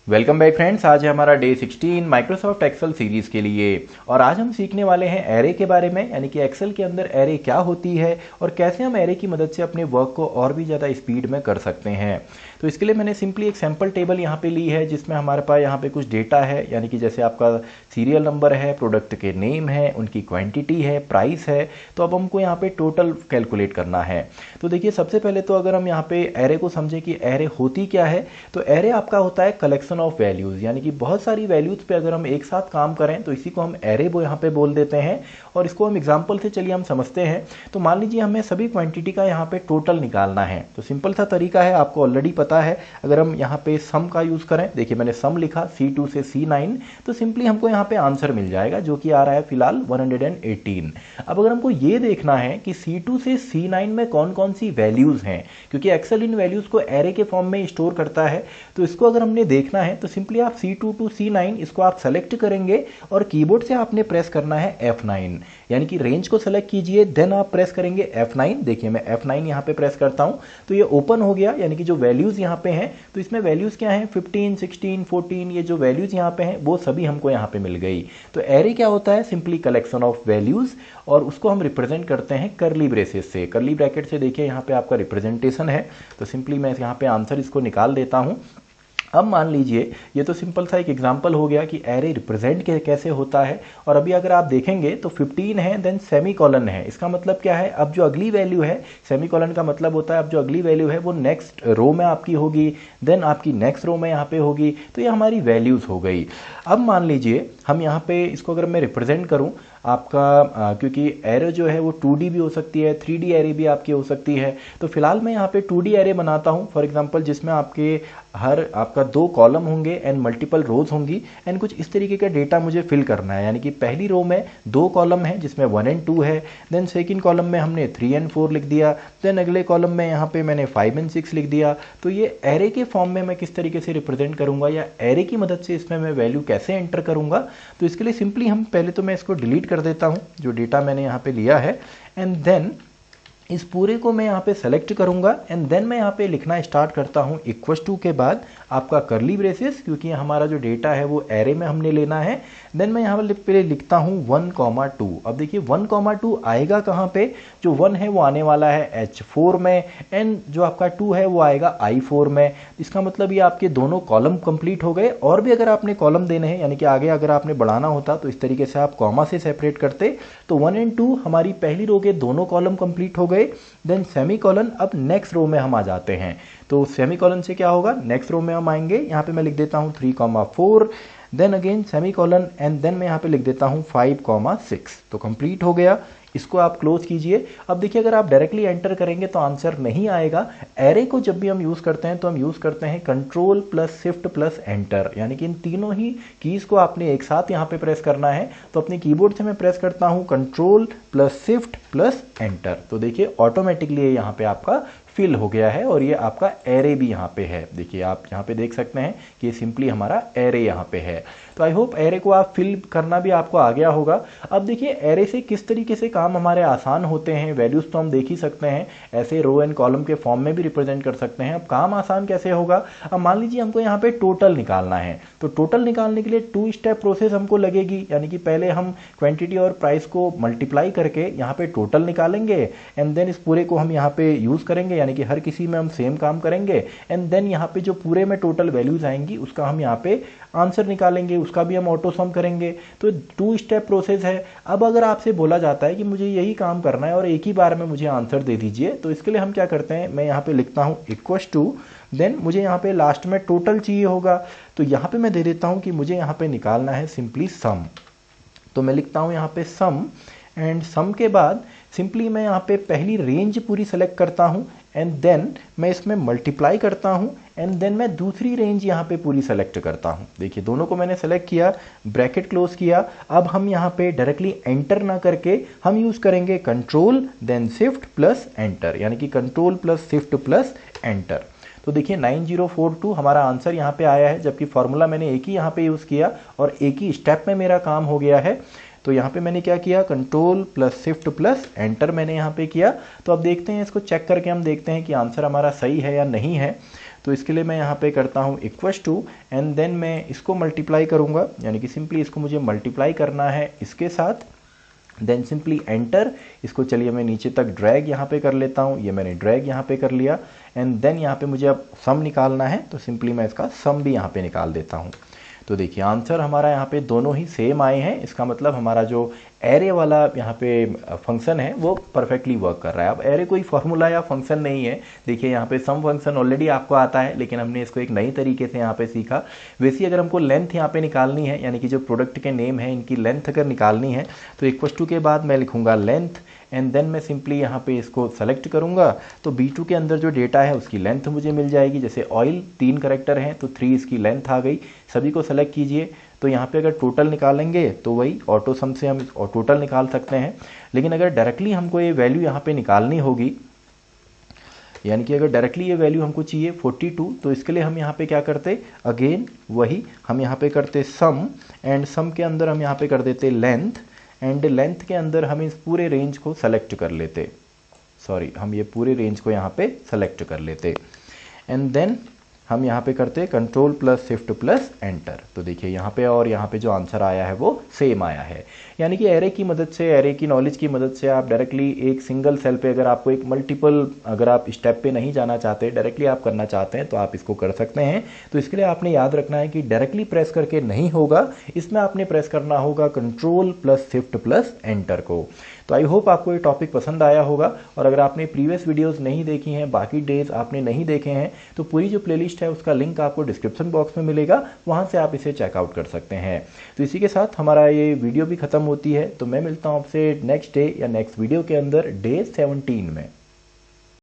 Welcome back friends. आज है हमारा डे 16 माइक्रोसॉफ्ट एक्सेल सीरीज के लिए और आज हम सीखने वाले हैं एरे के बारे में, यानी कि एक्सेल के अंदर एरे क्या होती है और कैसे हम एरे की मदद से अपने वर्क को और भी ज़्यादा स्पीड में कर सकते हैं। तो इसके लिए मैंने सिंपली एक सैम्पल टेबल यहाँ पे ली है जिसमें हमारे पास यहाँ पे कुछ डेटा है, यानी कि जैसे आपका सीरियल नंबर है, प्रोडक्ट के नेम है, उनकी क्वांटिटी है, प्राइस है। तो अब हमको यहाँ पे टोटल कैलकुलेट करना है। तो देखिए सबसे पहले तो अगर हम यहाँ पे एरे को समझें कि एरे होती क्या है, तो एरे आपका होता है कलेक्शन ऑफ वैल्यूज, यानी कि बहुत सारी वैल्यूज पे अगर हम एक साथ काम करें तो इसी को हम एरे वो यहाँ पे बोल देते हैं। और इसको हम एग्जांपल से चलिए हम समझते हैं। तो मान लीजिए हमें सभी क्वांटिटी का यहाँ पे टोटल निकालना है। तो सिंपल सा तरीका है, आपको ऑलरेडी पता है। अगर हम यहाँ पे सम का यूज करें, देखिए मैंने सम लिखा C2 से C9, तो सिंपली हमको यहाँ पे आंसर मिल जाएगा जो कि आ रहा है फिलहाल 118। अब अगर हमको ये देखना है कि C2 से C9 में कौन कौन सी वैल्यूज हैं, क्योंकि एक्सेल इन वैल्यूज को एरे के फॉर्म में स्टोर करता है, तो इसको अगर हमने देखना है तो सिंपली आप C2 to C9 इसको आप सेलेक्ट करेंगे और कीबोर्ड से आपने प्रेस करना है F9, यानी कि रेंज को सेलेक्ट कीजिए, देन आप प्रेस करेंगे F9। देखिए मैं F9 यहाँ पे प्रेस करता हूँ तो ये ओपन हो गया, यानी कि जो वैल्यूज यहाँ पे हैं, तो इसमें वैल्यूज क्या हैं 15, 16, 14, ये जो वैल्यूज यहाँ पे हैं वो सभी हमको यहाँ पे मिल गई। तो एरे क्या होता है, सिंपली कलेक्शन ऑफ वैल्यूज, और उसको हम रिप्रेजेंट करते हैं करली ब्रेसेस से, करली ब्रैकेट से। देखिए यहाँ पे आपका रिप्रेजेंटेशन है, तो सिंपली मैं यहाँ पे आंसर इसको निकाल देता हूँ। अब मान लीजिए ये तो सिंपल सा एक एग्जांपल हो गया कि एरे रिप्रेजेंट कैसे होता है। और अभी अगर आप देखेंगे तो 15 है, देन सेमी कॉलन है। इसका मतलब क्या है, अब जो अगली वैल्यू है, सेमी कॉलन का मतलब होता है अब जो अगली वैल्यू है वो नेक्स्ट रो में आपकी होगी, देन आपकी नेक्स्ट रो में यहाँ पे होगी। तो ये हमारी वैल्यूज हो गई। अब मान लीजिए हम यहाँ पे इसको अगर मैं रिप्रेजेंट करूँ आपका, क्योंकि एरे जो है वो 2D भी हो सकती है, 3D एरे भी आपकी हो सकती है। तो फिलहाल मैं यहाँ पे 2D एरे बनाता हूँ फॉर एग्जांपल, जिसमें आपके हर आपका 2 कॉलम होंगे एंड मल्टीपल रोज होंगी एंड कुछ इस तरीके का डेटा मुझे फिल करना है। यानी कि पहली रो में 2 कॉलम है जिसमें 1 एंड 2 है, देन सेकंड कॉलम में हमने 3 एंड 4 लिख दिया, देन अगले कॉलम में यहाँ पे मैंने 5 एंड 6 लिख दिया। तो ये एरे के फॉर्म में मैं किस तरीके से रिप्रेजेंट करूंगा या एरे की मदद से इसमें मैं वैल्यू कैसे एंटर करूंगा, तो इसके लिए सिंपली हम पहले तो मैं इसको डिलीट कर देता हूं जो डेटा मैंने यहाँ पे लिया है, एंड देन इस पूरे को मैं यहाँ पे सेलेक्ट करूंगा एंड देन मैं यहाँ पे लिखना स्टार्ट करता हूँ इक्वल टू के बाद आपका करली ब्रेसेस, क्योंकि हमारा जो डेटा है वो एरे में हमने लेना है। देन मैं यहाँ पे लिखता हूँ 1,2। अब देखिए 1,2 आएगा कहाँ पे, जो 1 है वो आने वाला है H4 में एंड जो आपका 2 है वो आएगा I4 में। इसका मतलब ये आपके दोनों कॉलम कंप्लीट हो गए। और भी अगर आपने कॉलम देने हैं, यानी कि आगे अगर आपने बढ़ाना होता तो इस तरीके से आप कॉमा से सेपरेट करते, तो 1 एंड 2 हमारी पहली रो के दोनों कॉलम कंप्लीट हो गए। देन सेमी कॉलन, अब नेक्स्ट रो में हम आ जाते हैं। तो सेमी कॉलन से क्या होगा, नेक्स्ट रो में हम आएंगे, यहाँ पे मैं लिख देता हूँ 3,4, then again semicolon and then मैं यहाँ पे लिख देता हूँ 5,6। तो कंप्लीट हो गया। इसको आप क्लोज कीजिए। अब देखिए अगर आप डायरेक्टली एंटर करेंगे तो आंसर नहीं आएगा। एरे को जब भी हम यूज करते हैं तो हम यूज करते हैं control plus shift plus enter, यानी कि इन तीनों ही कीज को आपने एक साथ यहाँ पे प्रेस करना है। तो अपने कीबोर्ड से मैं प्रेस करता हूँ control plus shift plus enter, तो देखिए ऑटोमेटिकली यहाँ पे आपका फिल हो गया है और ये आपका एरे भी यहाँ पे है। देखिए आप यहाँ पे देख सकते हैं कि ये सिंपली हमारा एरे यहाँ पे है। तो आई होप एरे को आप फिल करना भी आपको आ गया होगा। अब देखिए एरे से किस तरीके से काम हमारे आसान होते हैं। वैल्यूज तो हम देख ही सकते हैं, ऐसे रो एंड कॉलम के फॉर्म में भी रिप्रेजेंट कर सकते हैं। अब काम आसान कैसे होगा, अब मान लीजिए हमको यहाँ पे टोटल निकालना है, तो टोटल निकालने के लिए 2 स्टेप प्रोसेस हमको लगेगी। यानी कि पहले हम क्वांटिटी और प्राइस को मल्टीप्लाई करके यहाँ पे टोटल निकालेंगे एंड देन इस पूरे को हम यहाँ पे यूज करेंगे, यानी कि हर किसी में हम सेम काम करेंगे एंड देन यहाँ पे जो पूरे में टोटल वैल्यूज आएंगी उसका हम यहाँ पे आंसर निकालेंगे, उसका भी हम ऑटो सम करेंगे। तो 2 स्टेप प्रोसेस है। अब अगर आपसे बोला जाता है कि मुझे यही काम करना है और एक ही बार में मुझे आंसर दे दीजिए, तो इसके लिए हम क्या करते हैं, मैं यहाँ पे लिखता हूँ इक्वल टू, देन मुझे यहाँ पे लास्ट में टोटल चाहिए होगा, तो यहाँ पे मैं दे देता हूँ कि मुझे यहाँ पे निकालना है सिंपली सम। तो मैं लिखता हूँ यहाँ पे सम एंड सम के बाद सिंपली मैं यहाँ पे पहली रेंज पूरी सेलेक्ट करता हूँ एंड देन मैं इसमें मल्टीप्लाई करता हूँ एंड देन मैं दूसरी रेंज यहाँ पे पूरी सेलेक्ट करता हूँ। देखिए दोनों को मैंने सेलेक्ट किया, ब्रैकेट क्लोज किया। अब हम यहाँ पे डायरेक्टली एंटर ना करके हम यूज करेंगे control then shift plus enter, यानी कि control plus shift plus enter. तो देखिए 9042 हमारा आंसर यहाँ पे आया है, जबकि फॉर्मूला मैंने एक ही यहाँ पे यूज किया और एक ही स्टेप में मेरा काम हो गया है। तो यहाँ पे मैंने क्या किया, control plus shift plus enter मैंने यहाँ पे किया। तो अब देखते हैं, इसको चेक करके हम देखते हैं कि आंसर हमारा सही है या नहीं है। तो इसके लिए मैं यहाँ पे करता हूँ इक्वल्स टू एंड देन मैं इसको मल्टीप्लाई करूँगा, यानी कि सिंपली इसको मुझे मल्टीप्लाई करना है इसके साथ, देन सिंपली एंटर। इसको चलिए मैं नीचे तक ड्रैग यहाँ पे कर लेता हूँ, ये मैंने ड्रैग यहाँ पे कर लिया एंड देन यहाँ पे मुझे अब सम निकालना है, तो सिंपली मैं इसका सम भी यहाँ पे निकाल देता हूँ। तो देखिए आंसर हमारा यहाँ पे दोनों ही सेम आए हैं, इसका मतलब हमारा जो एरे वाला यहाँ पे फंक्शन है वो परफेक्टली वर्क कर रहा है। अब एरे कोई फॉर्मूला या फंक्शन नहीं है, देखिए यहाँ पे सम फंक्शन ऑलरेडी आपको आता है, लेकिन हमने इसको एक नई तरीके से यहाँ पे सीखा। वैसे अगर हमको लेंथ यहाँ पे निकालनी है, यानी कि जो प्रोडक्ट के नेम है इनकी लेंथ अगर निकालनी है, तो इक्वल्स टू के बाद मैं लिखूंगा लेंथ एंड देन मैं सिंपली यहाँ पे इसको सेलेक्ट करूंगा, तो B2 के अंदर जो डेटा है उसकी लेंथ मुझे मिल जाएगी। जैसे ऑयल 3 कैरेक्टर हैं तो 3 इसकी लेंथ आ गई। सभी को सेलेक्ट कीजिए, तो यहाँ पे अगर टोटल निकालेंगे तो वही ऑटो सम से हम टोटल निकाल सकते हैं, लेकिन अगर डायरेक्टली हमको ये वैल्यू यहाँ पे निकालनी होगी, यानी कि अगर डायरेक्टली ये वैल्यू हमको चाहिए 42, तो इसके लिए हम यहाँ पे क्या करते, अगेन वही हम यहाँ पे करते सम एंड सम के अंदर हम यहाँ पे कर देते लेंथ एंड लेंथ के अंदर हम इस पूरे रेंज को सेलेक्ट कर लेते, सॉरी हम ये पूरे रेंज को यहाँ पे सेलेक्ट कर लेते एंड देन हम यहाँ पे करते control plus shift plus enter. तो देखिए यहाँ पे और यहाँ पे जो आंसर आया है वो सेम आया है। यानी कि एरे की मदद से, एरे की नॉलेज की मदद से आप डायरेक्टली एक सिंगल सेल पे, अगर आपको एक मल्टीपल, अगर आप स्टेप पे नहीं जाना चाहते, डायरेक्टली आप करना चाहते हैं तो आप इसको कर सकते हैं। तो इसके लिए आपने याद रखना है कि डायरेक्टली प्रेस करके नहीं होगा, इसमें आपने प्रेस करना होगा control plus shift plus enter को। तो आई होप आपको ये टॉपिक पसंद आया होगा, और अगर आपने प्रीवियस वीडियोस नहीं देखी हैं, बाकी डेज आपने नहीं देखे हैं, तो पूरी जो प्लेलिस्ट है उसका लिंक आपको डिस्क्रिप्शन बॉक्स में मिलेगा, वहां से आप इसे चेकआउट कर सकते हैं। तो इसी के साथ हमारा ये वीडियो भी खत्म होती है, तो मैं मिलता हूं आपसे नेक्स्ट डे या नेक्स्ट वीडियो के अंदर डे 17 में।